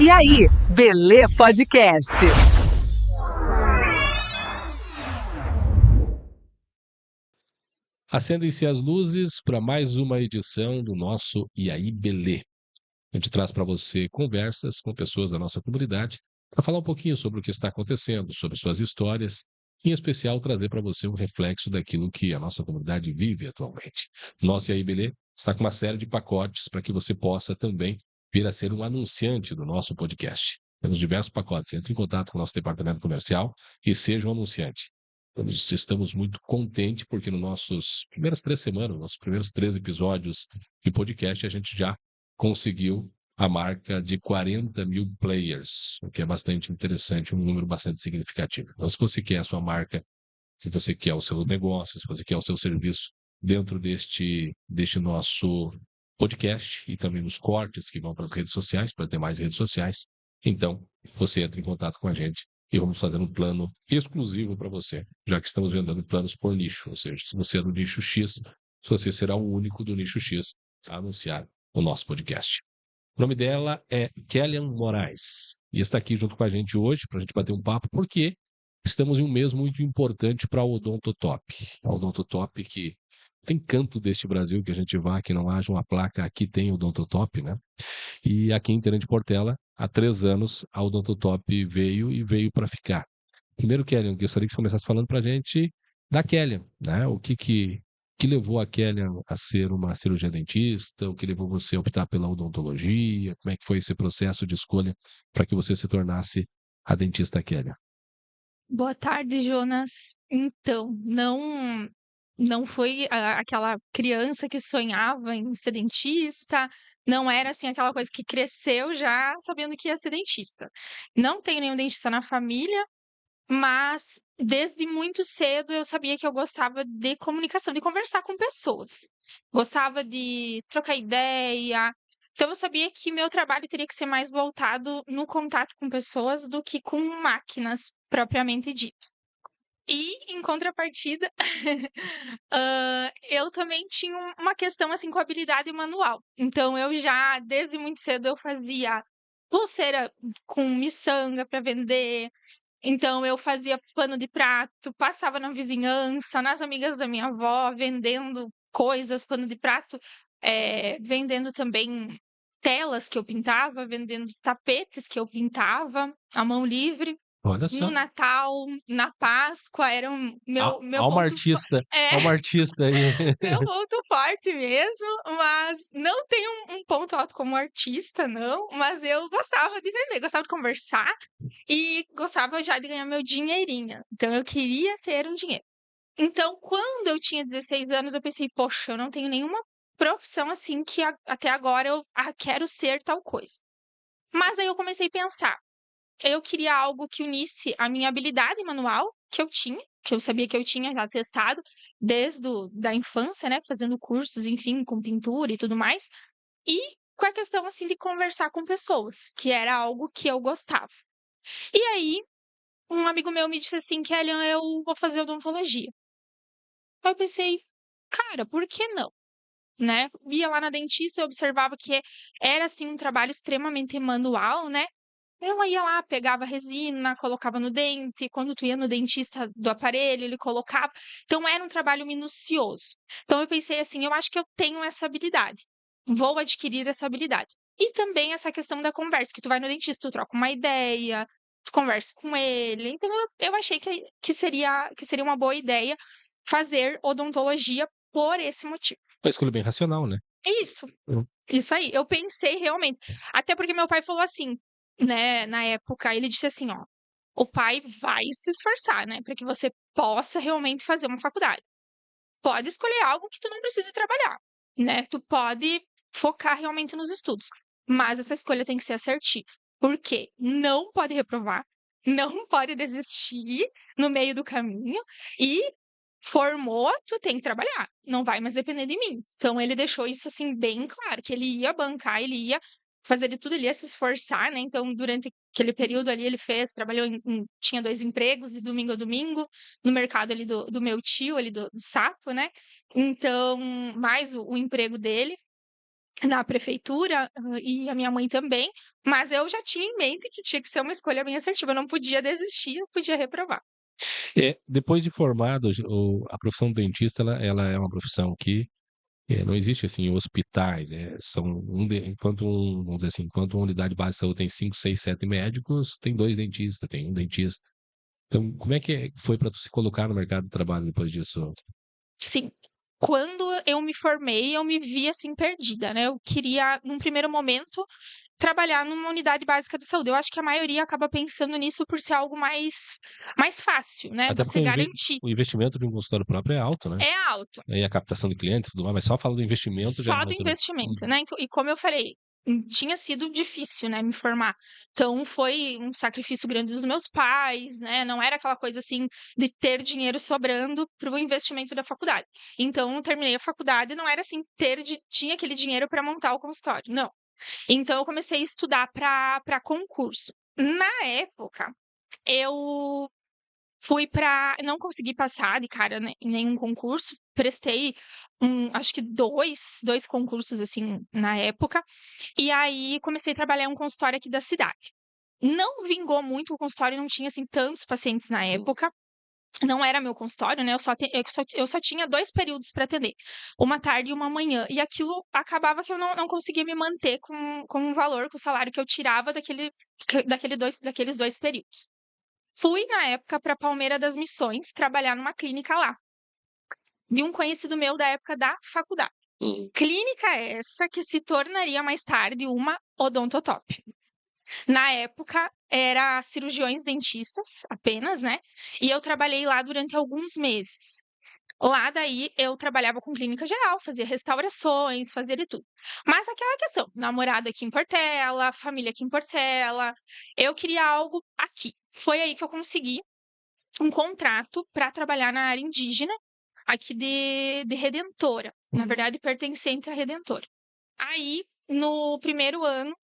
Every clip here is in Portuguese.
E aí, Belê Podcast. Acendem-se as luzes para mais uma edição do nosso E aí, Belê. A gente traz para você conversas com pessoas da nossa comunidade para falar um pouquinho sobre o que está acontecendo, sobre suas histórias, e, em especial trazer para você um reflexo daquilo que a nossa comunidade vive atualmente. Nosso E aí, Belê está com uma série de pacotes para que você possa também vir a ser um anunciante do nosso podcast. Temos diversos pacotes. Entre em contato com o nosso departamento comercial e seja um anunciante. Nós estamos muito contentes porque nos nossos primeiras 3 semanas, nossos primeiros 3 episódios de podcast, a gente já conseguiu a marca de 40.000 players, o que é bastante interessante, um número bastante significativo. Então, se você quer a sua marca, se você quer o seu negócio, se você quer o seu serviço dentro deste nosso podcast e também nos cortes que vão para as redes sociais, para ter mais redes sociais, então você entra em contato com a gente e vamos fazer um plano exclusivo para você, já que estamos vendendo planos por nicho, ou seja, se você é do nicho X, você será o único do nicho X a anunciar o nosso podcast. O nome dela é Kellyan Moraes e está aqui junto com a gente hoje para a gente bater um papo, porque estamos em um mês muito importante para o Odontotop. A Odontotop que tem canto deste Brasil que a gente vá, que não haja uma placa, aqui tem Odontotop, né? E aqui em Tenente Portela, há 3 anos, a Odontotop veio para ficar. Primeiro, Kellyan, eu gostaria que você começasse falando para a gente da Kellyan, né? O que levou a Kellyan a ser uma cirurgia dentista, o que levou você a optar pela odontologia, como é que foi esse processo de escolha para que você se tornasse a dentista Kellyan? Boa tarde, Jonas. Então, não foi aquela criança que sonhava em ser dentista, não era assim aquela coisa que cresceu já sabendo que ia ser dentista. Não tenho nenhum dentista na família, mas desde muito cedo eu sabia que eu gostava de comunicação, de conversar com pessoas. Gostava de trocar ideia. Então eu sabia que meu trabalho teria que ser mais voltado no contato com pessoas do que com máquinas propriamente dito. E em contrapartida, eu também tinha uma questão assim com habilidade manual. Então eu já desde muito cedo eu fazia pulseira com miçanga para vender, então eu fazia pano de prato, passava na vizinhança, nas amigas da minha avó, vendendo coisas, pano de prato, vendendo também telas que eu pintava, vendendo tapetes que eu pintava à mão livre. Olha No só. Natal, na Páscoa, era meu Há uma ponto fo artista, é. há uma artista aí. Meu ponto forte mesmo, mas não tenho um ponto alto como artista, não, mas eu gostava de vender, gostava de conversar e gostava já de ganhar meu dinheirinho. Então eu queria ter um dinheiro. Então, quando eu tinha 16 anos, eu pensei: "Poxa, eu não tenho nenhuma profissão, assim, que até agora eu, quero ser tal coisa". Mas aí eu comecei a pensar, eu queria algo que unisse a minha habilidade manual, que eu tinha, que eu sabia que eu tinha já testado desde da infância, né, fazendo cursos, enfim, com pintura e tudo mais, e com a questão, assim, de conversar com pessoas, que era algo que eu gostava. E aí, um amigo meu me disse assim: "Kellyan, eu vou fazer odontologia". Aí eu pensei: "Cara, por que não?", né. Ia lá na dentista, eu observava que era, assim, um trabalho extremamente manual, né. Ela ia lá, pegava resina, colocava no dente, quando tu ia no dentista do aparelho, ele colocava. Então era um trabalho minucioso. Então eu pensei assim: "Eu acho que eu tenho essa habilidade, vou adquirir essa habilidade". E também essa questão da conversa, que tu vai no dentista, tu troca uma ideia, tu conversa com ele, então eu achei que seria uma boa ideia fazer odontologia por esse motivo. Uma escolha bem racional, né? Isso. Hum. Isso aí, eu pensei realmente. Até porque meu pai falou assim, né, na época, ele disse assim: "Ó, o pai vai se esforçar, né, para que você possa realmente fazer uma faculdade. Pode escolher algo que tu não precise trabalhar, né, tu pode focar realmente nos estudos, mas essa escolha tem que ser assertiva. Por quê? Não pode reprovar, não pode desistir no meio do caminho e formou, tu tem que trabalhar, não vai mais depender de mim". Então ele deixou isso, assim, bem claro, que ele ia bancar, ele ia fazer de tudo, ele ia se esforçar, né, então durante aquele período ali ele trabalhou tinha 2 empregos, de domingo a domingo, no mercado ali do meu tio, ali do Sapo, né, então mais o emprego dele. na prefeitura, e a minha mãe também, mas eu já tinha em mente que tinha que ser uma escolha bem assertiva, eu não podia desistir, eu podia reprovar. Depois de formado, a profissão do dentista, ela é uma profissão que, não existe, assim, hospitais, são vamos dizer assim, enquanto uma unidade básica de saúde tem 5, 6, 7 médicos, tem 2 dentistas, tem um dentista. Então, como é que foi para tu se colocar no mercado de trabalho depois disso? Sim. Quando eu me formei, eu me vi, assim, perdida, né, eu queria, num primeiro momento, trabalhar numa unidade básica de saúde. Eu acho que a maioria acaba pensando nisso por ser algo mais fácil, né, Até porque você garantir. o investimento de um consultório próprio é alto, né? É alto. E a captação de clientes e tudo mais, mas só falando do investimento já é Só do alto, né? investimento, Uhum. né, e como eu falei, tinha sido difícil, né, me formar. Então foi um sacrifício grande dos meus pais, né, não era aquela coisa, assim, de ter dinheiro sobrando para o investimento da faculdade. Então eu terminei a faculdade, não era assim, tinha aquele dinheiro para montar o consultório, não. Então eu comecei a estudar para concurso. Na época, eu não consegui passar de cara, né, em nenhum concurso, prestei acho que dois concursos, assim, na época, e aí comecei a trabalhar em um consultório aqui da cidade. Não vingou muito, o consultório não tinha, assim, tantos pacientes na época, não era meu consultório, né, eu só tinha 2 períodos para atender, uma tarde e uma manhã, e aquilo acabava que eu não conseguia me manter com o valor, com o salário que eu tirava daqueles 2 períodos. Fui, na época, para Palmeira das Missões, trabalhar numa clínica lá, de um conhecido meu da época da faculdade. Clínica essa que se tornaria mais tarde uma odontotop. Na época, era cirurgiões dentistas apenas, né, e eu trabalhei lá durante alguns meses. Lá daí eu trabalhava com clínica geral, fazia restaurações, fazia de tudo. Mas aquela questão, namorado aqui em Portela, família aqui em Portela, eu queria algo aqui. Foi aí que eu consegui um contrato para trabalhar na área indígena, aqui de Redentora, na verdade pertencente à Redentora. Aí, no primeiro ano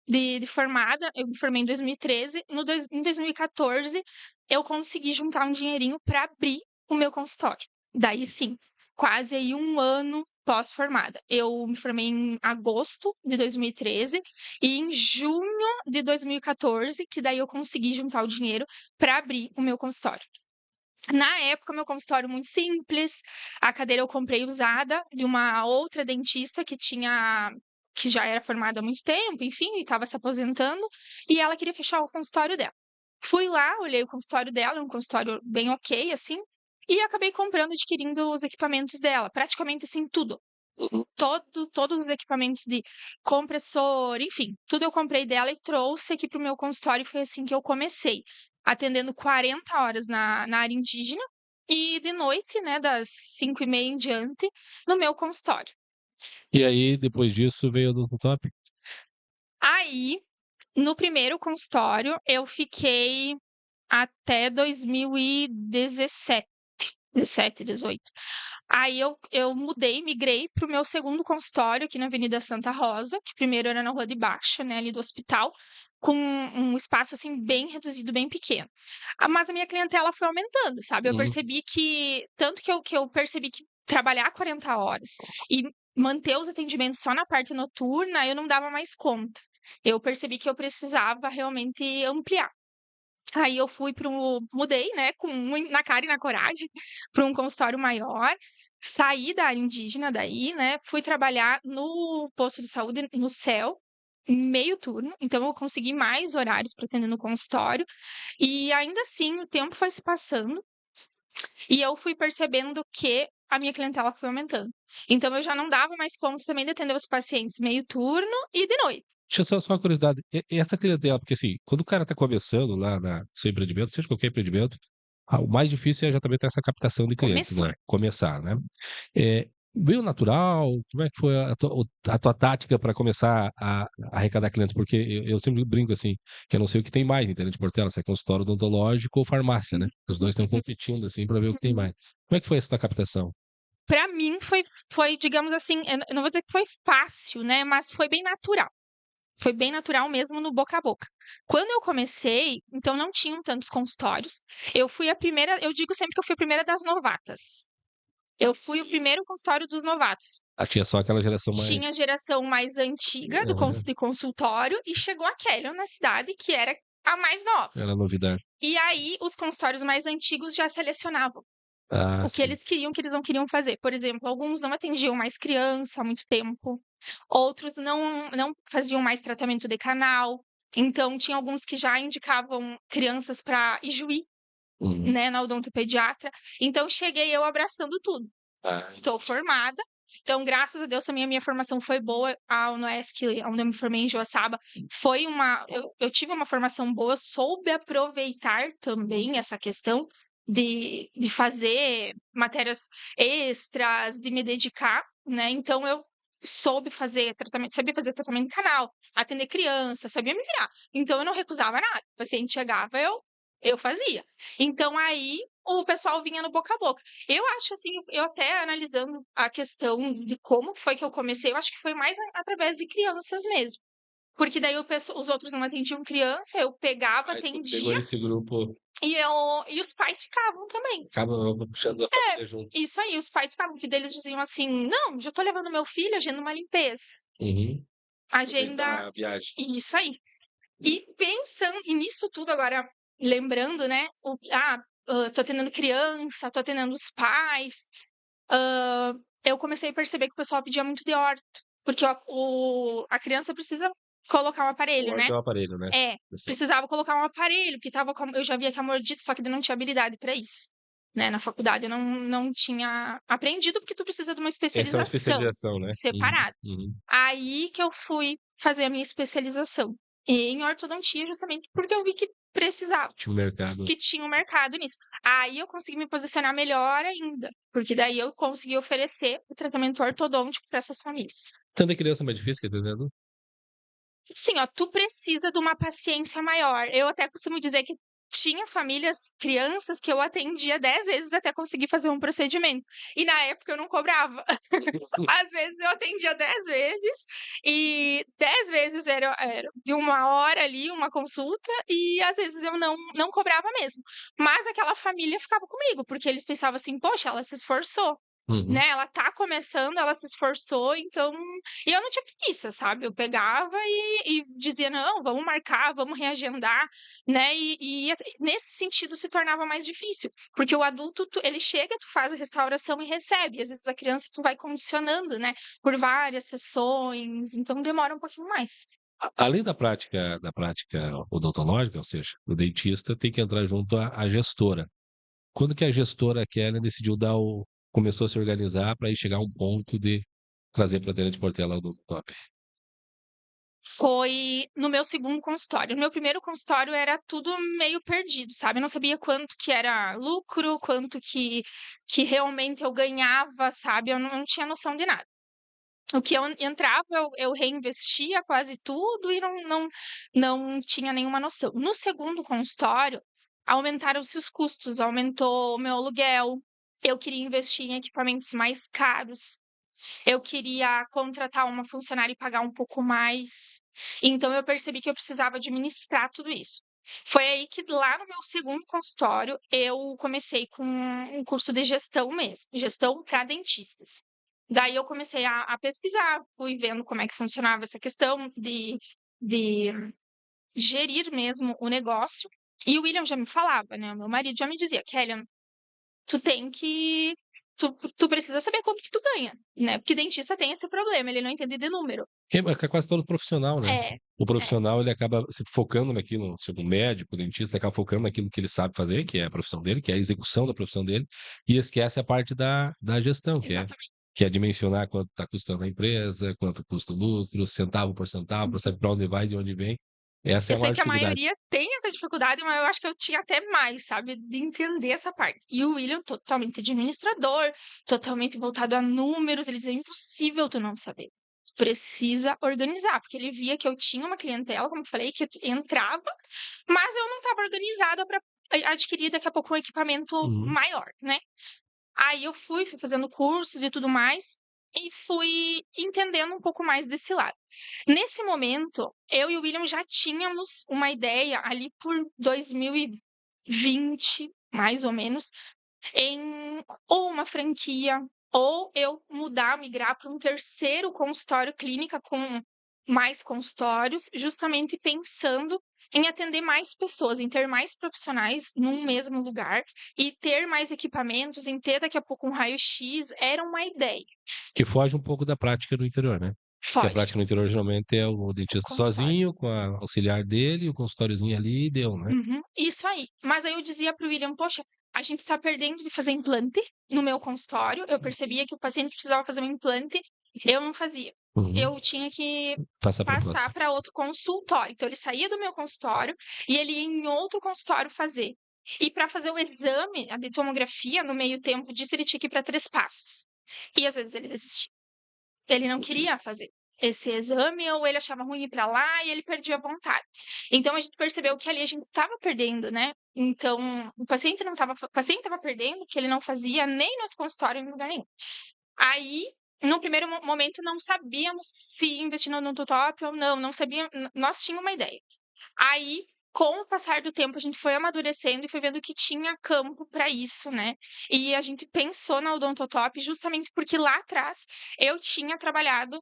de formada, eu me formei em 2013, em 2014 eu consegui juntar um dinheirinho para abrir o meu consultório. Daí sim, quase aí 1 ano pós-formada. Eu me formei em agosto de 2013 e em junho de 2014, que daí eu consegui juntar o dinheiro para abrir o meu consultório. Na época, meu consultório muito simples, a cadeira eu comprei usada de uma outra dentista que já era formada há muito tempo, enfim, e estava se aposentando, e ela queria fechar o consultório dela. Fui lá, olhei o consultório dela, um consultório bem ok, assim, e acabei comprando, adquirindo os equipamentos dela, praticamente assim, tudo. Todos os equipamentos de compressor, enfim, tudo eu comprei dela e trouxe aqui para o meu consultório, e foi assim que eu comecei, atendendo 40 horas na área indígena e de noite, né, das 5h30 em diante, no meu consultório. E aí, depois disso, veio o odontotop? Aí, no primeiro consultório, eu fiquei até 2017, 17, 18. Aí eu mudei, migrei para o meu segundo consultório aqui na Avenida Santa Rosa, que primeiro era na Rua de Baixo, né, ali do hospital, com um espaço, assim, bem reduzido, bem pequeno. Mas a minha clientela foi aumentando, sabe, eu Uhum. percebi que tanto que eu percebi que trabalhar 40 horas e manter os atendimentos só na parte noturna, eu não dava mais conta. Eu percebi que eu precisava realmente ampliar. Aí eu mudei, né, na cara e na coragem, para um consultório maior, saí da área indígena daí, né, fui trabalhar no posto de saúde, no CEL, meio turno, então eu consegui mais horários para atender no consultório, e ainda assim o tempo foi se passando, e eu fui percebendo que a minha clientela foi aumentando. Então eu já não dava mais conta também de atender os pacientes meio turno e de noite. Deixa eu só uma curiosidade, e essa clientela, porque assim, quando o cara tá começando lá no seu empreendimento, seja qualquer empreendimento, o mais difícil é já também ter essa captação de clientes, né, Começar. começar, né. Veio natural? Como é que foi a tua tática para começar a arrecadar clientes? Porque eu sempre brinco assim, que eu não sei o que tem mais, entendeu, de Portela, se é consultório odontológico ou farmácia, né. Os 2 estão competindo, assim, para ver o que tem mais. Como é que foi essa tua captação? Pra mim foi, digamos assim, eu não vou dizer que foi fácil, né, mas foi bem natural. Foi bem natural mesmo no boca a boca. Quando eu comecei, então não tinham tantos consultórios. Eu digo sempre que eu fui a primeira das novatas. Eu fui o primeiro consultório dos novatos. Tinha só aquela geração Tinha a mais. geração mais antiga Aham, de consultório e chegou a Kellyon na cidade, que era a mais nova. era novidade. E aí, os consultórios mais antigos já selecionavam Ah, o que sim. eles queriam, o que eles não queriam fazer. Por exemplo, alguns não atendiam mais criança há muito tempo, outros não faziam mais tratamento de canal. Então, tinha alguns que já indicavam crianças para Ijuí, Uhum. né, na odontopediatra. Então, cheguei eu abraçando tudo. Ah, Estou formada. Então, graças a Deus, também a minha formação foi boa. A UNOESC, onde eu me formei em Joaçaba, foi uma. Eu tive uma formação boa, soube aproveitar também essa questão de fazer matérias extras, de me dedicar, né? Então, eu soube fazer tratamento, sabia fazer tratamento de canal, atender criança, sabia me virar. Então, eu não recusava nada. O paciente chegava, eu fazia. Então, aí o pessoal vinha no boca a boca. Eu acho assim, eu até analisando a questão de como foi que eu comecei, eu acho que foi mais através de crianças mesmo. Porque daí os outros não atendiam criança, eu pegava, aí tu pegou atendia, esse grupo, e os pais ficavam também. acaba puxando a família junto. Isso aí, os pais ficavam, porque daí eles diziam assim: não, já tô levando meu filho, agenda uma limpeza. Uhum. Agenda. Aproveitar a viagem. Isso aí. E pensando, e nisso tudo agora, lembrando, né? Tô atendendo criança, tô atendendo os pais. Eu comecei a perceber que o pessoal pedia muito de orto, porque a criança precisa colocar um O aparelho, orto né? é o aparelho, né? É, Assim. precisava colocar um aparelho, porque eu já via que a mordida, só que eu não tinha habilidade para isso. Né? Na faculdade eu não tinha aprendido, porque tu precisa de uma Essa é uma especialização especialização, né? Uhum, separada. uhum. Aí que eu fui fazer a minha especialização em ortodontia, justamente porque eu vi que precisava, Tinha um mercado. que tinha um mercado nisso. Aí eu consegui me posicionar melhor ainda, porque daí eu consegui oferecer o tratamento ortodôntico para essas famílias. Tendo criança é mais difícil que atendendo? Sim, ó, tu precisa de uma paciência maior. Eu até costumo dizer que tinha famílias, crianças que eu atendia 10 vezes até conseguir fazer um procedimento. E na época eu não cobrava. Às vezes eu atendia 10 vezes e 10 vezes era de 1 hora ali, uma consulta, e às vezes eu não cobrava mesmo. Mas aquela família ficava comigo, porque eles pensavam assim: poxa, ela se esforçou, Uhum. né? Ela tá começando, ela se esforçou, então. E eu não tinha preguiça, sabe? Eu pegava e dizia: não, vamos marcar, vamos reagendar, né? Assim, nesse sentido se tornava mais difícil, porque o adulto, ele chega, tu faz a restauração e recebe. E às vezes a criança tu vai condicionando, né? Por várias sessões, então demora um pouquinho mais. Além da prática odontológica, ou seja, o dentista tem que entrar junto à gestora. Quando que a gestora Kellen decidiu começou a se organizar para ir chegar a um ponto de trazer para dentro de Portela do top? Foi no meu segundo consultório. No meu primeiro consultório era tudo meio perdido, sabe? Eu não sabia quanto que era lucro, quanto que realmente eu ganhava, sabe? Eu não tinha noção de nada. O que eu entrava, eu reinvestia quase tudo e não tinha nenhuma noção. No segundo consultório, aumentaram-se os custos, aumentou o meu aluguel, eu queria investir em equipamentos mais caros, eu queria contratar uma funcionária e pagar um pouco mais. Então eu percebi que eu precisava administrar tudo isso. Foi aí que lá no meu segundo consultório eu comecei com um curso de gestão mesmo, gestão para dentistas. Daí eu comecei a pesquisar, fui vendo como é que funcionava essa questão de gerir mesmo o negócio. E o William já me falava, né? O meu marido já me dizia: Kelly, tu tem que. Tu precisa saber quanto que tu ganha, né? Porque dentista tem esse problema, ele não entende de número. É quase todo profissional, né? É, O é, profissional, ele acaba se focando naquilo, tipo, o médico, o dentista, ele acaba focando naquilo que ele sabe fazer, que é a profissão dele, que é a execução da profissão dele, e esquece a parte da gestão, exatamente. que é dimensionar quanto está custando a empresa, quanto custa o lucro, centavo por centavo, para saber para onde vai, de onde vem. Essa é Eu a sei maior que a dificuldade. maioria tem essa dificuldade, mas eu acho que eu tinha até mais, sabe? De entender essa parte. E o William, totalmente administrador, totalmente voltado a números, ele dizia: impossível tu não saber. Precisa organizar, porque ele via que eu tinha uma clientela, como eu falei, que entrava, mas eu não estava organizada para adquirir daqui a pouco um equipamento Uhum. maior, né? Aí eu fui fazendo cursos e tudo mais, e fui entendendo um pouco mais desse lado. Nesse momento, eu e o William já tínhamos uma ideia ali por 2020, mais ou menos, em ou uma franquia, ou eu migrar para um terceiro consultório clínica com mais consultórios, justamente pensando em atender mais pessoas, em ter mais profissionais num mesmo lugar e ter mais equipamentos, em ter daqui a pouco um raio-x, era uma ideia. Que foge um pouco da prática do interior, né? Porque a Foge, prática no interior geralmente é o o dentista consultório. sozinho, com a auxiliar dele, o consultóriozinho ali e deu, né? Uhum, isso aí. Mas aí eu dizia para o William, poxa, a gente está perdendo de fazer implante no meu consultório. Eu percebia que o paciente precisava fazer um implante, eu não fazia. Uhum. Eu tinha que Passar para passar próximo. para outro consultório. Então ele saía do meu consultório e ele ia em outro consultório fazer. E para fazer o exame, a de tomografia, no meio tempo disso, ele tinha que ir para 3 Passos. E às vezes ele desistia. Ele não queria fazer esse exame ou ele achava ruim ir para lá e ele perdia a vontade. Então a gente percebeu que ali a gente estava perdendo, né? Então o paciente estava perdendo, que ele não fazia nem no outro consultório em lugar nenhum. Aí, no primeiro momento, não sabíamos se investir no odontotop ou não, não sabíamos, nós tínhamos uma ideia. Aí, com o passar do tempo, a gente foi amadurecendo e foi vendo que tinha campo para isso, né? E a gente pensou na odontotop justamente porque lá atrás eu tinha trabalhado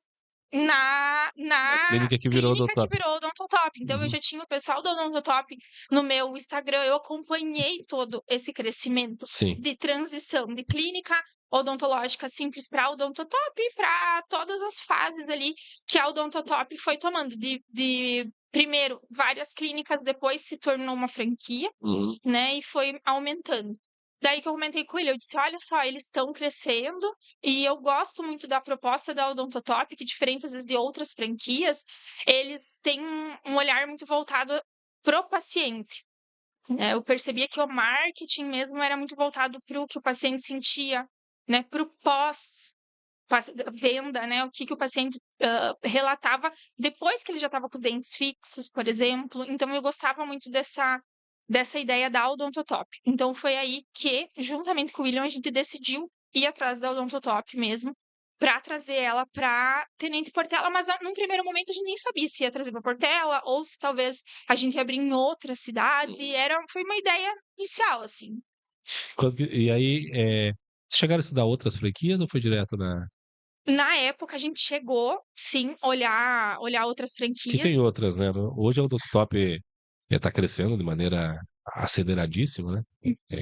A na clínica que virou clínica que odontotop. virou odontotop. Então eu Uhum. já tinha o pessoal do odontotop no meu Instagram, eu acompanhei todo esse crescimento Sim. de transição de clínica odontológica simples para odontotop e para todas as fases ali que a odontotop foi tomando de primeiro várias clínicas, depois se tornou uma franquia, Uhum. né, e foi aumentando. Daí que eu comentei com ele, eu disse: "Olha só, eles estão crescendo e eu gosto muito da proposta da Odontotop, que diferente às vezes de outras franquias, eles têm um olhar muito voltado pro paciente". Eu percebia que o marketing mesmo era muito voltado para o que o paciente sentia, né, para o venda, né, o que o paciente, relatava depois que ele já estava com os dentes fixos, por exemplo. Então eu gostava muito dessa ideia da Odontotop. Então foi aí que, juntamente com o William, a gente decidiu ir atrás da Odontotop mesmo, para trazer ela para Tenente Portela, mas num primeiro momento a gente nem sabia se ia trazer para Portela ou se talvez a gente ia abrir em outra cidade, foi uma ideia inicial, assim. E aí, vocês chegaram a estudar outras franquias ou foi direto na. Na época a gente chegou, sim, olhar outras Que tem franquias. outras, né? Hoje o odontotop está crescendo de maneira aceleradíssima, né? É,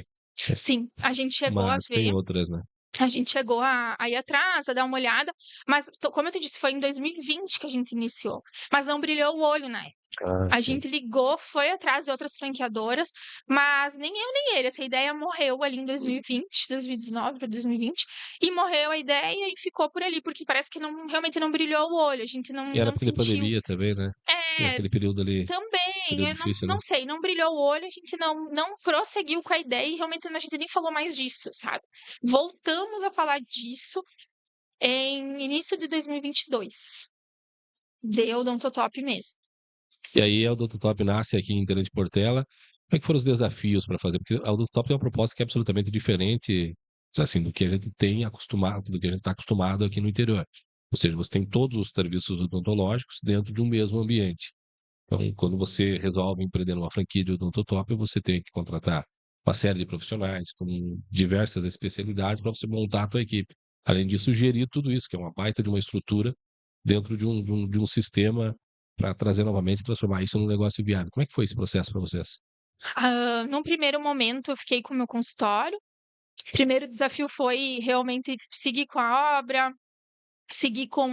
é, Sim, a gente chegou a mas tem ver, outras, né? a gente chegou a ir atrás, a dar uma olhada, mas como eu te disse, foi em 2020 que a gente iniciou, mas não brilhou o olho na época. Ah, A sim. gente ligou, foi atrás de outras franqueadoras, mas nem eu nem ele, essa ideia morreu ali em 2020, 2019 para 2020, e morreu a ideia e ficou por ali, porque parece que realmente não brilhou o olho, a gente E era não porque de sentiu. pandemia também, né? E É, aquele período ali, também, período eu difícil, né? não sei, não brilhou o olho, a gente não prosseguiu com a ideia e realmente a gente nem falou mais disso, sabe. Voltamos a falar disso em início de 2022, de odontotop mesmo. E aí a odontotop nasce aqui em Tenente Portela. Como é que foram os desafios para fazer? Porque a odontotop tem uma proposta que é absolutamente diferente, assim, do que a gente tem acostumado, do que a gente está acostumado aqui no interior. Ou seja, você tem todos os serviços odontológicos dentro de um mesmo ambiente. Então, quando você resolve empreender numa franquia de odontotop, você tem que contratar uma série de profissionais com diversas especialidades para você montar a tua equipe. Além disso, gerir tudo isso, que é uma baita de uma estrutura dentro de um sistema para trazer novamente e transformar isso num negócio viável. Como é que foi esse processo para vocês? Num primeiro momento eu fiquei com o meu consultório, primeiro desafio foi realmente seguir com a obra, seguir com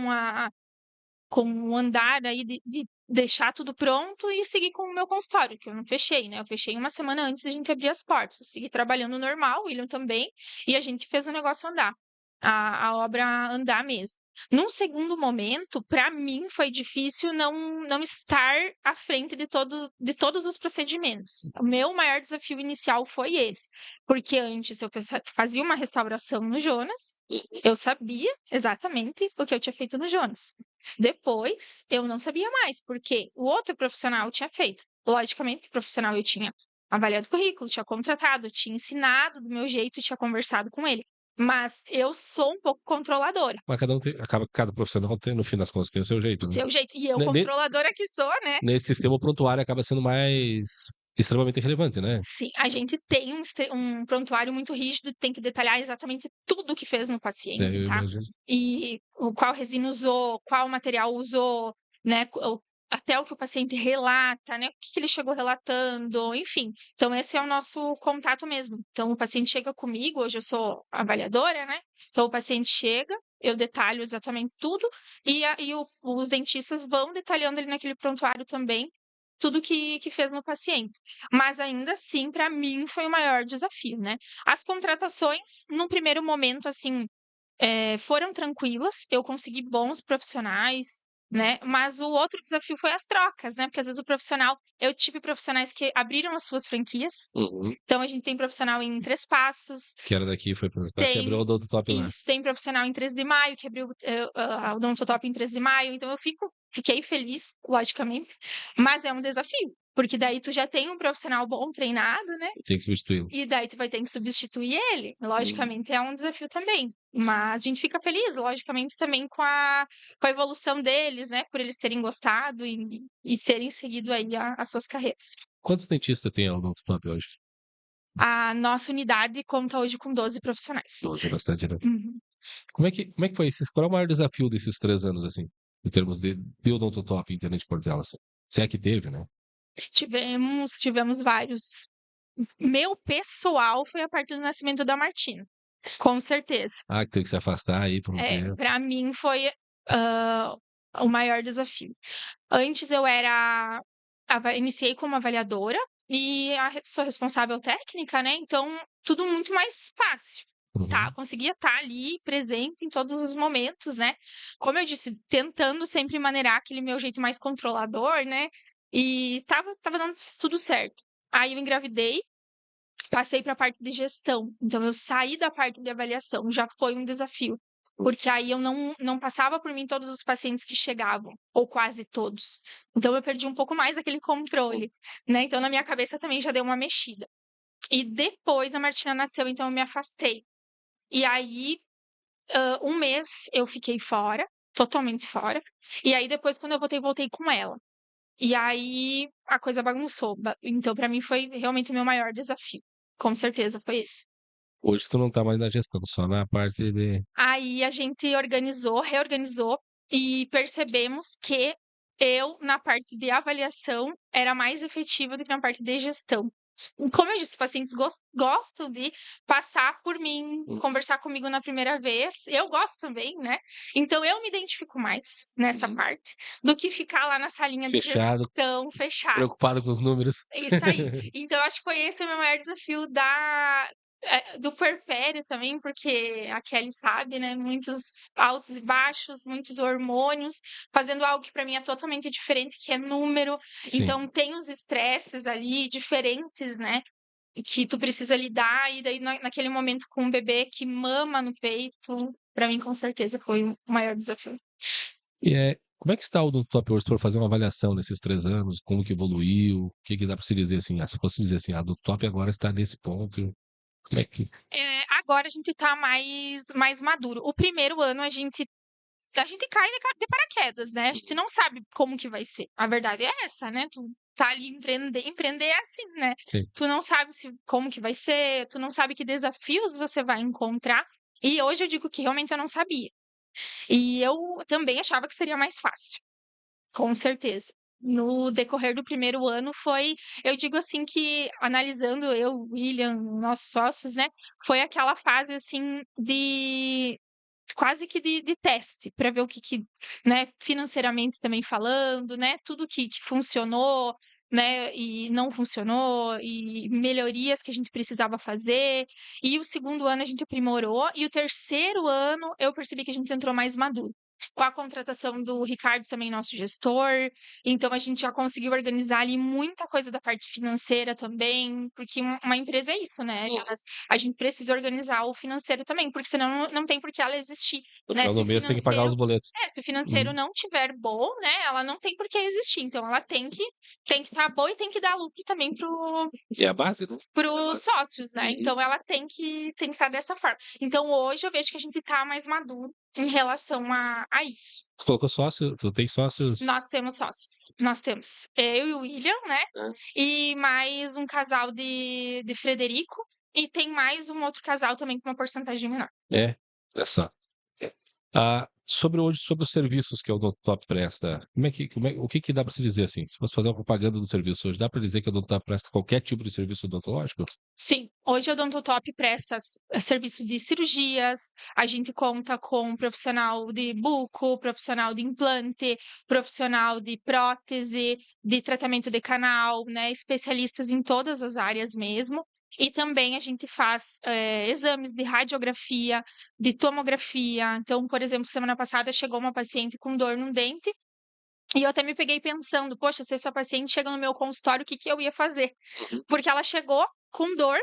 o andar aí de deixar tudo pronto e seguir com o meu consultório, que eu não fechei, né, eu fechei uma semana antes da gente abrir as portas, eu segui trabalhando normal, o William também, e a gente fez o negócio andar, a obra andar mesmo. Num segundo momento, para mim foi difícil não estar à frente de todos os procedimentos. O meu maior desafio inicial foi esse, porque antes eu fazia uma restauração no Jonas, eu sabia exatamente o que eu tinha feito no Jonas. Depois, eu não sabia mais, porque o outro profissional tinha feito. Logicamente, o profissional eu tinha avaliado o currículo, tinha contratado, tinha ensinado do meu jeito, tinha conversado com ele. Mas eu sou um pouco controladora, Mas acaba que cada profissional tem, no fim das contas, tem o seu o jeito, né? seu jeito. E eu, Ne- ne- controladora que sou, né? Nesse sistema, o prontuário acaba sendo mais. extremamente relevante, né? Sim, a gente tem um prontuário muito rígido, tem que detalhar exatamente tudo que fez no paciente, Eu tá? imagino. E qual resina usou, qual material usou, né? Até o que o paciente relata, né? O que ele chegou relatando, enfim. Então, esse é o nosso contato mesmo. Então, o paciente chega comigo, hoje eu sou avaliadora, né? Então, o paciente chega, eu detalho exatamente tudo, os dentistas vão detalhando ali naquele prontuário também tudo que fez no paciente. Mas ainda assim, para mim, foi o maior desafio, né? As contratações, num primeiro momento, assim, foram tranquilas, eu consegui bons profissionais, né? Mas o outro desafio foi as trocas, né? Porque às vezes eu tive profissionais que abriram as suas franquias, Uhum. então a gente tem profissional em Três Passos, Que era daqui, foi para você abriu tem o Odontotop lá. isso, tem profissional em 13 de maio, que abriu o Odontotop em 13 de maio, então fiquei feliz, logicamente, mas é um desafio, porque daí tu já tem um profissional bom treinado, né? Tem que substituí-lo. E daí tu vai ter que substituir ele. Uhum. Logicamente é um desafio também. Mas a gente fica feliz, logicamente, também com a evolução deles, né? Por eles terem gostado e terem seguido aí as suas carreiras. Quantos dentistas tem a Odontotop hoje? A nossa unidade conta hoje com 12 profissionais. 12 é bastante, né? Uhum. Como é que foi qual é o maior desafio desses 3 anos, assim, em termos de Odontotop em Tenente Portela, assim? Se é que teve, né? Tivemos vários. Meu pessoal foi a partir do nascimento da Martina, com certeza. Que teve que se afastar aí por um tempo. Para mim foi o maior desafio. Antes eu iniciei como avaliadora e sou responsável técnica, né? Então, tudo muito mais fácil. Tá, Uhum. conseguia estar ali presente em todos os momentos, né? Como eu disse, tentando sempre maneirar aquele meu jeito mais controlador, né? E tava dando tudo certo. Aí eu engravidei, passei para a parte de gestão. Então, eu saí da parte de avaliação, já foi um desafio. Porque aí eu não passava por mim todos os pacientes que chegavam, ou quase todos. Então, eu perdi um pouco mais aquele controle, né? Então, na minha cabeça também já deu uma mexida. E depois a Martina nasceu, então eu me afastei. E aí, um mês eu fiquei fora, totalmente fora. E aí, depois, quando eu voltei com ela. E aí, a coisa bagunçou. Então, para mim, foi realmente o meu maior desafio. Com certeza, foi esse. Hoje tu não tá mais na gestão, só na parte de Aí a gente reorganizou e percebemos que eu, na parte de avaliação, era mais efetiva do que na parte de gestão. Como eu disse, os pacientes gostam de passar por mim, conversar comigo na primeira vez. Eu gosto também, né? Então eu me identifico mais nessa parte do que ficar lá na salinha de fechado, gestão fechada. preocupado com os números. É isso aí. Então, acho que foi esse o meu maior desafio do puerpério também, porque a Kelly sabe, né? Muitos altos e baixos, muitos hormônios, fazendo algo que para mim é totalmente diferente, que é número. Sim. Então, tem os estresses ali diferentes, né? Que tu precisa lidar, e daí naquele momento com um bebê que mama no peito, para mim, com certeza, foi o maior desafio. Como é que está o Odontotop hoje, se for fazer uma avaliação nesses 3 anos, como que evoluiu, o que que dá para se dizer assim, se eu fosse dizer assim, a Odontotop agora está nesse ponto, como é que Agora a gente tá mais maduro. O primeiro ano a gente cai de paraquedas, né? A gente não sabe como que vai ser. A verdade é essa, né? Tu tá ali empreender é assim, né? Sim. Tu não sabe como que vai ser, tu não sabe que desafios você vai encontrar. E hoje eu digo que realmente eu não sabia. E eu também achava que seria mais fácil, com certeza. No decorrer do primeiro ano eu digo assim que analisando eu, William, nossos sócios, né, foi aquela fase assim de quase que de teste, para ver o que, né, financeiramente também falando, né, tudo que funcionou, né, e não funcionou, e melhorias que a gente precisava fazer. E o segundo ano a gente aprimorou, e o terceiro ano eu percebi que a gente entrou mais maduro. Com a contratação do Ricardo, também nosso gestor, então a gente já conseguiu organizar ali muita coisa da parte financeira também, porque uma empresa é isso, né? A gente precisa organizar o financeiro também, porque senão não tem por que ela existir. no Né? final Se do o mês tem que pagar os financeiro, boletos? se o financeiro não tiver bom, né? Ela não tem por que existir. Então ela tem que estar boa e tem que dar lucro também E a base, né? para os sócios, né? Então ela tem que estar dessa forma. Então hoje eu vejo que a gente está mais maduro. em relação a isso. Tu colocou sócio, tu tem sócios? Nós temos sócios. Nós temos eu e o William, né? É. E mais um casal de Frederico. E tem mais um outro casal também com uma porcentagem menor. É, olha só. Sobre os serviços que a Odontotop presta, o que dá para se dizer assim? Se fosse fazer uma propaganda do serviço hoje, dá para dizer que a Odontotop presta qualquer tipo de serviço odontológico? Sim, hoje a Odontotop presta serviço de cirurgias, a gente conta com profissional de buco, profissional de implante, profissional de prótese, de tratamento de canal, né? Especialistas em todas as áreas mesmo. E também a gente faz exames de radiografia, de tomografia. Então, por exemplo, semana passada chegou uma paciente com dor num dente. E eu até me peguei pensando, poxa, se essa paciente chega no meu consultório, o que que eu ia fazer? Porque ela chegou com dor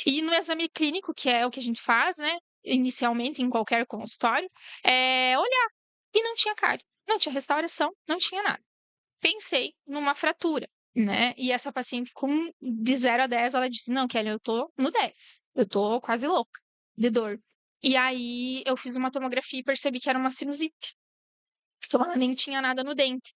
e no exame clínico, que é o que a gente faz, né, inicialmente em qualquer consultório, olhar e não tinha cárie, não tinha restauração, não tinha nada. Pensei numa fratura, né? E essa paciente de 0 a 10, ela disse: "Não, Kelly, eu tô no 10. Eu tô quase louca de dor". E aí eu fiz uma tomografia e percebi que era uma sinusite. Então ela nem tinha nada no dente.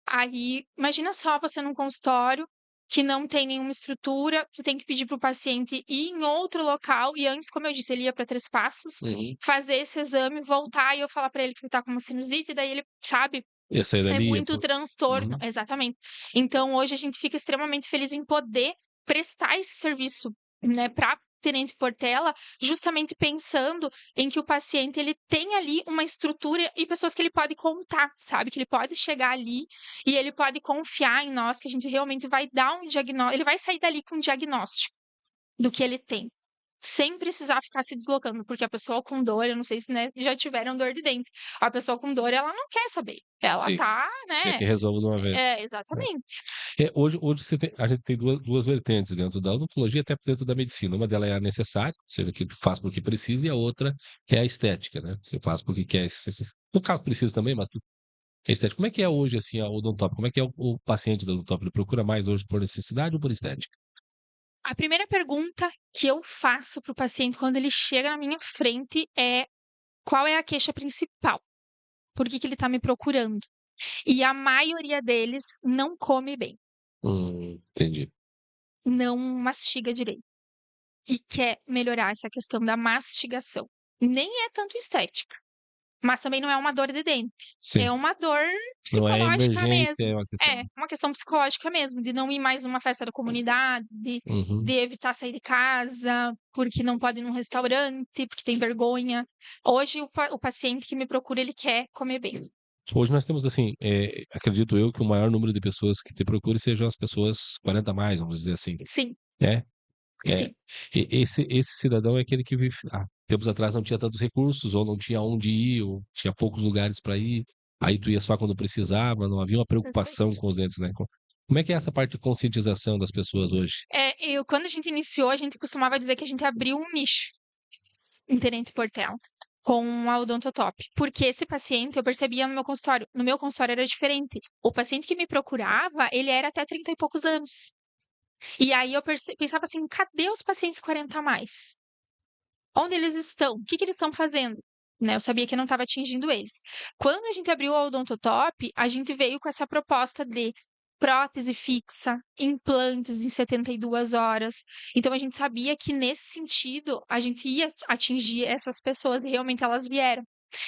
Aí, imagina só você num consultório que não tem nenhuma estrutura, tu tem que pedir para o paciente ir em outro local, e antes, como eu disse, ele ia para 3 Passos, fazer esse exame, voltar e eu falar para ele que ele tá com uma sinusite, e daí ele, sabe, Ia sair é dali, muito transtorno. Uhum. Exatamente. Então, hoje a gente fica extremamente feliz em poder prestar esse serviço, né, para Tenente Portela, justamente pensando em que o paciente ele tem ali uma estrutura e pessoas que ele pode contar, sabe? Que ele pode chegar ali e ele pode confiar em nós, que a gente realmente vai dar um diagnóstico, ele vai sair dali com um diagnóstico do que ele tem. Sem precisar ficar se deslocando, porque a pessoa com dor, eu não sei se, né, já tiveram dor de dente. A pessoa com dor, ela não quer saber. Ela Sim. tá, Quer né? que resolva de uma vez. Exatamente. Hoje a gente tem duas vertentes dentro da odontologia, até dentro da medicina. Uma delas é a necessária, ou seja, que faz porque precisa, e a outra que é a estética, né? Você faz porque quer. No caso, precisa também, mas é estética. Como é que é hoje, assim, a odontop? Como é que é o paciente da odontop? Ele procura mais hoje por necessidade ou por estética? A primeira pergunta que eu faço para o paciente quando ele chega na minha frente é: qual é a queixa principal? Por que que ele está me procurando? E a maioria deles não come bem, Entendi. não mastiga direito e quer melhorar essa questão da mastigação. Nem é tanto estética, mas também não é uma dor de dente, Sim. é uma dor Não é psicológica emergência, mesmo. é uma questão. É, uma questão psicológica mesmo, de não ir mais numa festa da comunidade, de Uhum. evitar sair de casa, porque não pode ir num restaurante, porque tem vergonha. Hoje o paciente que me procura, ele quer comer bem. Hoje nós temos, assim, acredito eu que o maior número de pessoas que te procurem sejam as pessoas 40 a mais, vamos dizer assim. Sim, É, é. sim. Esse cidadão é aquele que vive. Tempos atrás não tinha tantos recursos, ou não tinha onde ir, ou tinha poucos lugares para ir. Aí tu ia só quando precisava, não havia uma preocupação Perfeito. com os dentes, né? Como é que é essa parte de conscientização das pessoas hoje? Quando a gente iniciou, a gente costumava dizer que a gente abriu um nicho em Tenente Portela com a Odontotop. Porque esse paciente, eu percebia no meu consultório era diferente. O paciente que me procurava, ele era até 30 e poucos anos. E aí eu pensava assim, cadê os pacientes 40 a mais? Onde eles estão? O que que eles estão fazendo? Né, eu sabia que não estava atingindo eles. Quando a gente abriu a Odontotop, a gente veio com essa proposta de prótese fixa, implantes em 72 horas. Então a gente sabia que nesse sentido a gente ia atingir essas pessoas e realmente elas vieram.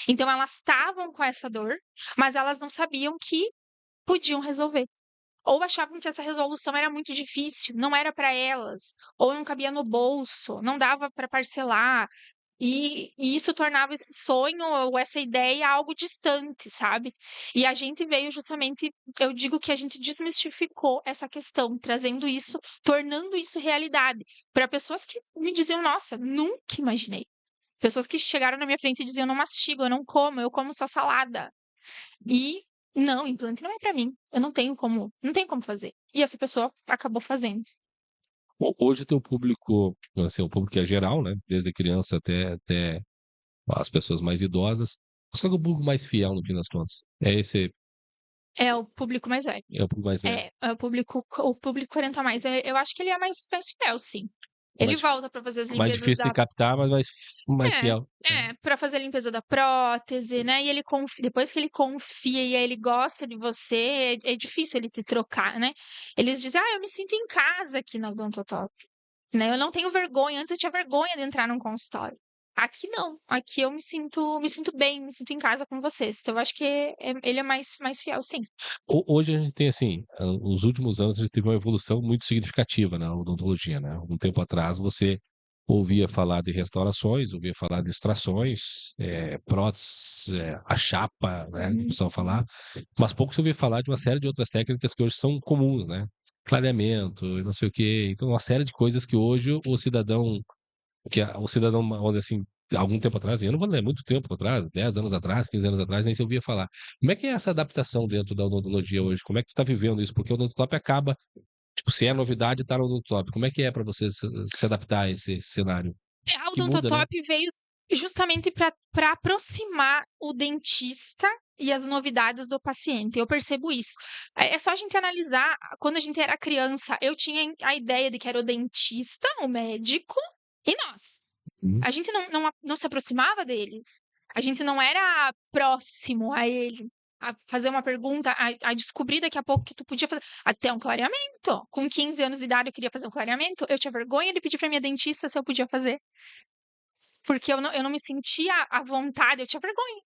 Então elas estavam com essa dor, mas elas não sabiam que podiam resolver. Ou achavam que essa resolução era muito difícil, não era para elas, ou não cabia no bolso, não dava para parcelar. E isso tornava esse sonho ou essa ideia algo distante, sabe? E a gente veio justamente, eu digo que a gente desmistificou essa questão, trazendo isso, tornando isso realidade, para pessoas que me diziam: "Nossa, nunca imaginei". Pessoas que chegaram na minha frente e diziam: "Eu não mastigo, eu como só salada". E não, implante não é para mim. Eu não tenho como fazer. E essa pessoa acabou fazendo. Hoje tem o público, assim, o público é geral, né? Desde criança até as pessoas mais idosas. Mas qual que é o público mais fiel, no fim das contas? É o público mais velho. É o público mais velho. É o público 40 a mais. Eu acho que ele é mais fiel, sim. Ele Mais, volta para fazer as mais limpezas difícil de da captar, mas mais é, fiel. para fazer a limpeza da prótese, né? E ele depois que ele confia e ele gosta de você, é difícil ele te trocar, né? Eles dizem, eu me sinto em casa aqui na Odontotop, né? Eu não tenho vergonha. Antes eu tinha vergonha de entrar num consultório. Aqui não. Aqui eu me sinto bem, me sinto em casa com vocês. Então eu acho que ele é mais fiel, sim. Hoje a gente tem, assim, os últimos anos a gente teve uma evolução muito significativa na odontologia, né? Um tempo atrás você ouvia falar de restaurações, ouvia falar de extrações, próteses, a chapa, né? O pessoal falar, mas pouco se ouvia falar de uma série de outras técnicas que hoje são comuns, né? Clareamento, e não sei o quê. Então, uma série de coisas que hoje o cidadão, vamos dizer assim, algum tempo atrás, eu não vou lembrar, muito tempo atrás, 10 anos atrás, 15 anos atrás, nem se ouvia falar. Como é que é essa adaptação dentro da odontologia hoje? Como é que tu tá vivendo isso? Porque o odontotop acaba, tipo, se é novidade, tá no odontotop. Como é que é para você se adaptar a esse cenário? A Que muda, né? Odontotop veio justamente para aproximar o dentista e as novidades do paciente. Eu percebo isso. É só a gente analisar, quando a gente era criança, eu tinha a ideia de que era o dentista, o médico e nós. Uhum. A gente não se aproximava deles. A gente não era próximo a ele. A fazer uma pergunta, a descobrir daqui a pouco que tu podia fazer até um clareamento. Com 15 anos de idade eu queria fazer um clareamento. Eu tinha vergonha de pedir para minha dentista se eu podia fazer. Porque eu não me sentia à vontade, eu tinha vergonha.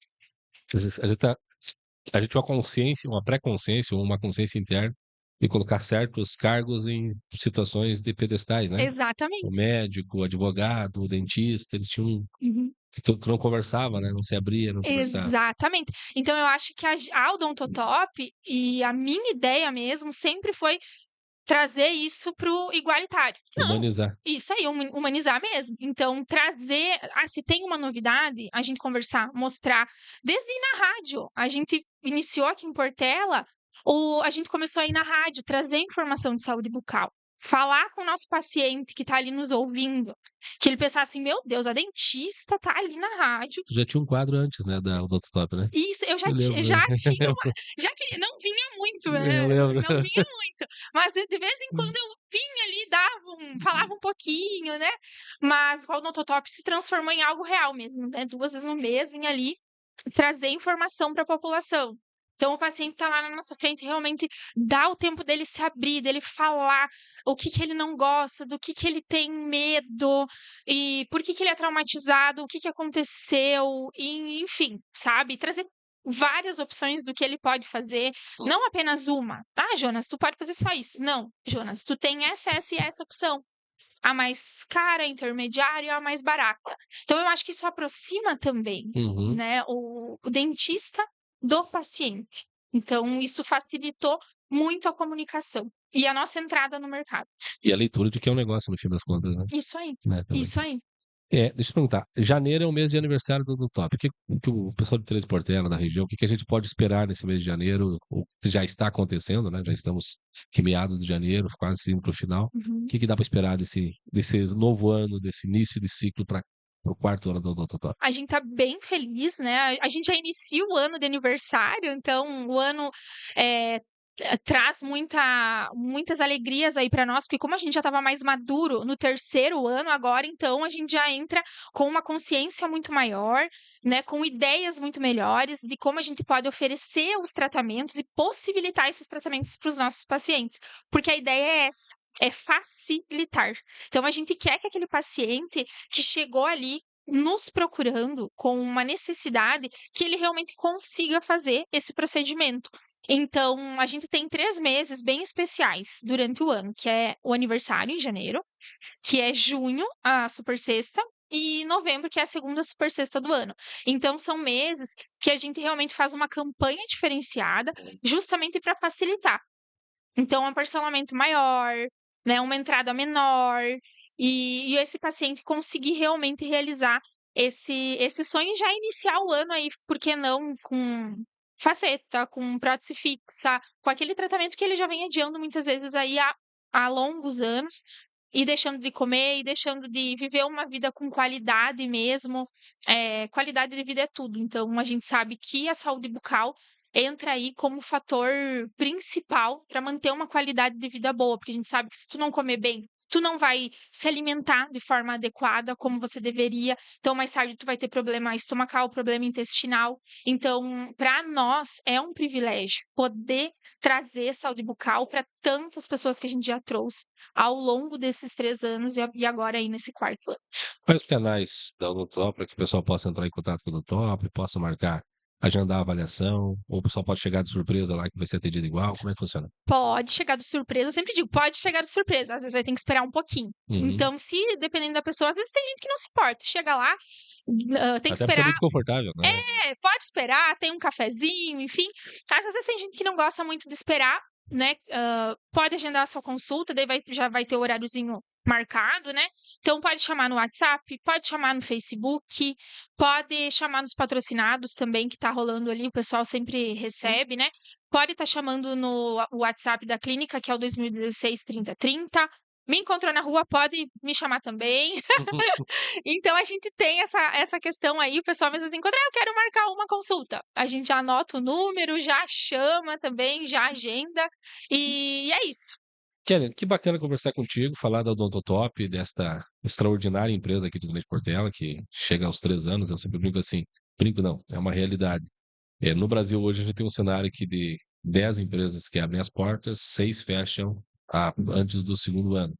Às vezes a gente tem uma consciência, uma pré-consciência ou uma consciência interna de colocar certos cargos em situações de pedestais, né? O Exatamente. médico, o advogado, o dentista, eles tinham. Uhum. Que tu não conversava, né? Não se abria, não conversava. Exatamente. Então eu acho que a Odontotop e a minha ideia mesmo sempre foi trazer isso para o igualitário. Não, Humanizar. isso aí, humanizar mesmo. Então, trazer. Se tem uma novidade, a gente conversar, mostrar. Desde ir na rádio. A gente iniciou aqui em Portela, a gente começou a ir na rádio, trazer informação de saúde bucal. Falar com o nosso paciente que está ali nos ouvindo. Que ele pensasse assim: meu Deus, a dentista está ali na rádio. Tu já tinha um quadro antes, né, da Odontotop, né? Isso, eu já, Eu lembro. já tinha uma. Já que não vinha muito, Eu né? lembro. Não vinha muito. Mas de vez em quando eu vinha ali, falava um pouquinho, né? Mas o Odontotop se transformou em algo real mesmo, né? 2 vezes no mês, vinha ali trazer informação para a população. Então, o paciente está lá na nossa frente, realmente dá o tempo dele se abrir, dele falar o que ele não gosta, do que ele tem medo, e por que ele é traumatizado, o que aconteceu, e, enfim, sabe? Trazer várias opções do que ele pode fazer, não apenas uma. Jonas, tu pode fazer só isso. Não, Jonas, tu tem essa e essa opção. A mais cara, a intermediária e a mais barata. Então, eu acho que isso aproxima também, Uhum. né, o dentista do paciente. Então, isso facilitou muito a comunicação e a nossa entrada no mercado. E a leitura de que é um negócio, no fim das contas, né? Isso aí, Né, também. isso aí. Deixa eu perguntar. Janeiro é o mês de aniversário do Top. O que o pessoal de Três Portela, da região, o que a gente pode esperar nesse mês de janeiro? O que já está acontecendo, né? Já estamos em meados de janeiro, quase indo para o final. Uhum. O que dá para esperar desse novo ano, desse início de ciclo para o quarto ano do Top? A gente tá bem feliz, né? A gente já inicia o ano de aniversário, então o ano traz muitas alegrias aí para nós, porque como a gente já estava mais maduro no terceiro ano, agora então a gente já entra com uma consciência muito maior, né? Com ideias muito melhores de como a gente pode oferecer os tratamentos e possibilitar esses tratamentos para os nossos pacientes, porque a ideia é essa. É facilitar. Então, a gente quer que aquele paciente que chegou ali nos procurando com uma necessidade, que ele realmente consiga fazer esse procedimento. Então, a gente tem 3 meses bem especiais durante o ano, que é o aniversário em janeiro, que é junho, a super sexta, e novembro, que é a segunda super sexta do ano. Então, são meses que a gente realmente faz uma campanha diferenciada, justamente para facilitar. Então, é um parcelamento maior, né, uma entrada menor, e esse paciente conseguir realmente realizar esse sonho e já iniciar o ano aí, por que não, com faceta, com prótese fixa, com aquele tratamento que ele já vem adiando muitas vezes aí há longos anos, e deixando de comer, e deixando de viver uma vida com qualidade mesmo. Qualidade de vida é tudo, então a gente sabe que a saúde bucal entra aí como fator principal para manter uma qualidade de vida boa, porque a gente sabe que se tu não comer bem, tu não vai se alimentar de forma adequada como você deveria. Então, mais tarde, tu vai ter problema estomacal, problema intestinal. Então, para nós, é um privilégio poder trazer saúde bucal para tantas pessoas que a gente já trouxe ao longo desses 3 anos e agora aí nesse 4º ano. Quais os canais da Odontop para que o pessoal possa entrar em contato com a Odontop, possa marcar, agendar a avaliação, ou o pessoal pode chegar de surpresa lá que vai ser atendido igual? Como é que funciona? Pode chegar de surpresa, eu sempre digo, pode chegar de surpresa, às vezes vai ter que esperar um pouquinho. Uhum. Então, se dependendo da pessoa, às vezes tem gente que não se importa, chega lá, tem que Até porque é esperar. muito confortável, né? Pode esperar, tem um cafezinho, enfim. Às vezes tem gente que não gosta muito de esperar, né? Pode agendar a sua consulta, daí já vai ter o horáriozinho marcado, né? Então pode chamar no WhatsApp, pode chamar no Facebook, pode chamar nos patrocinados também, que tá rolando ali, o pessoal sempre recebe, né? Pode estar chamando no WhatsApp da clínica, que é o 2016 3030. Me encontrou na rua, pode me chamar também. Então a gente tem essa questão aí, o pessoal às vezes encontra, eu quero marcar uma consulta. A gente já anota o número, já chama também, já agenda, e é isso. Kelly, que bacana conversar contigo, falar da Odontotop, desta extraordinária empresa aqui de Leite Portela, que chega aos 3 anos, eu sempre brinco assim, brinco não, é uma realidade. No Brasil hoje a gente tem um cenário que de 10 empresas que abrem as portas, 6 fecham antes do 2º ano.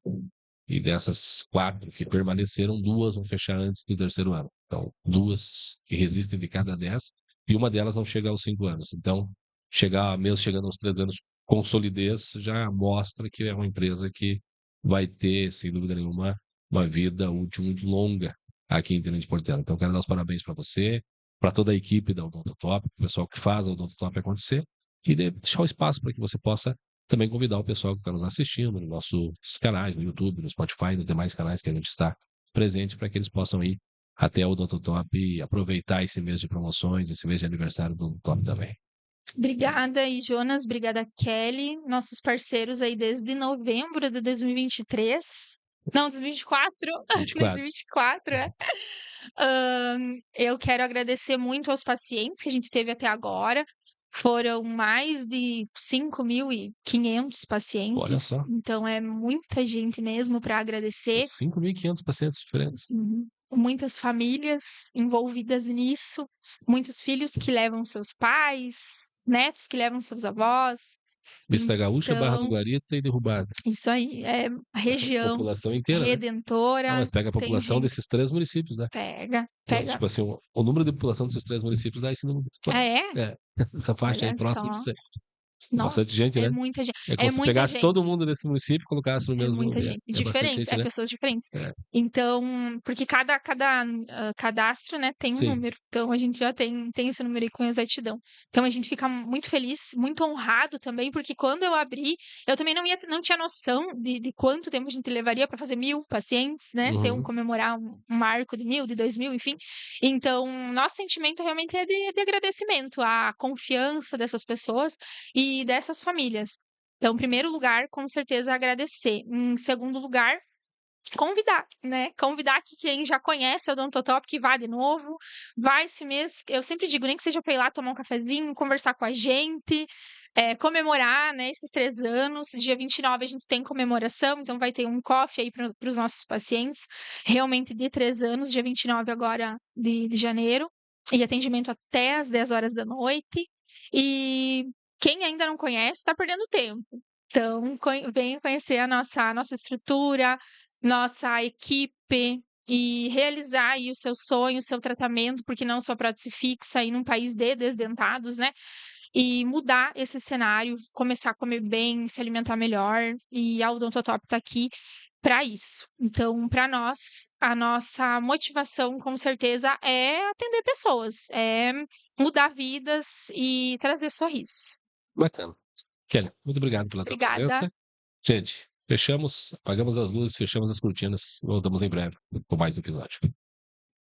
E dessas 4 que permaneceram, 2 vão fechar antes do 3º ano. Então, 2 que resistem de cada 10, e uma delas não chega aos 5 anos. Então, mesmo chegando aos 3 anos com solidez, já mostra que é uma empresa que vai ter, sem dúvida nenhuma, uma vida útil muito longa aqui em Tenente Portela. Então, quero dar os parabéns para você, para toda a equipe da Odontotop, o pessoal que faz a Odontotop acontecer, e deixar o espaço para que você possa também convidar o pessoal que está nos assistindo nos nossos canais, no YouTube, no Spotify, nos demais canais que a gente está presente, para que eles possam ir até a Odontotop e aproveitar esse mês de promoções, esse mês de aniversário do Odontotop também. Obrigada aí, Jonas. Obrigada, Kelly. Nossos parceiros aí desde novembro de 2023. Não, 2024. 24. 2024, é. Eu quero agradecer muito aos pacientes que a gente teve até agora. Foram mais de 5.500 Olha pacientes. só, Então, é muita gente mesmo para agradecer. 5.500 pacientes diferentes. Muitas famílias envolvidas nisso, muitos filhos que levam seus pais, netos que levam seus avós. Vista Gaúcha, Barra do Então, Guarita e Derrubadas. isso aí, é a região População inteira, né? Não, Redentora, mas pega a tem população gente, desses 3 municípios, né? pega. Tipo assim, o número de população desses 3 municípios dá esse número. Ah, é? É, essa faixa aí Olha próxima só. disso aí. Nossa, Bastante gente, é né? muita gente. É como É se muita pegasse todo gente. mundo desse município e colocasse no É mesmo. muita gente. É bastante Diferentes, gente, né? pessoas diferentes. É. Então, porque cada cadastro, né, tem um Sim. número. Então, a gente já tem esse número aí com exatidão. Então, a gente fica muito feliz, muito honrado também, porque quando eu abri, eu também não tinha noção de quanto tempo a gente levaria para fazer 1.000 pacientes, né? Comemorar um marco de 1.000, de 2.000, enfim. Então, nosso sentimento realmente é de agradecimento à confiança dessas pessoas e dessas famílias. Então, em primeiro lugar, com certeza, agradecer. Em segundo lugar, convidar, né? Convidar que quem já conhece o Odontotop que vá de novo, vai esse mês. Eu sempre digo, nem que seja para ir lá tomar um cafezinho, conversar com a gente, comemorar, né, esses 3 anos. Dia 29 a gente tem comemoração, então vai ter um coffee aí para os nossos pacientes, realmente de 3 anos, dia 29 agora de janeiro, e atendimento até às 10 horas da noite. E quem ainda não conhece, está perdendo tempo. Então, venha conhecer a nossa estrutura, nossa equipe e realizar aí o seu sonho, o seu tratamento, porque não só prótese fixa aí num país de desdentados, né? E mudar esse cenário, começar a comer bem, se alimentar melhor, e a Odontotop está aqui para isso. Então, para nós, a nossa motivação, com certeza, é atender pessoas, é mudar vidas e trazer sorrisos. Bacana. Kelly, muito obrigado pela tua Obrigada. presença. Gente, fechamos, apagamos as luzes, fechamos as cortinas. Voltamos em breve com mais um episódio.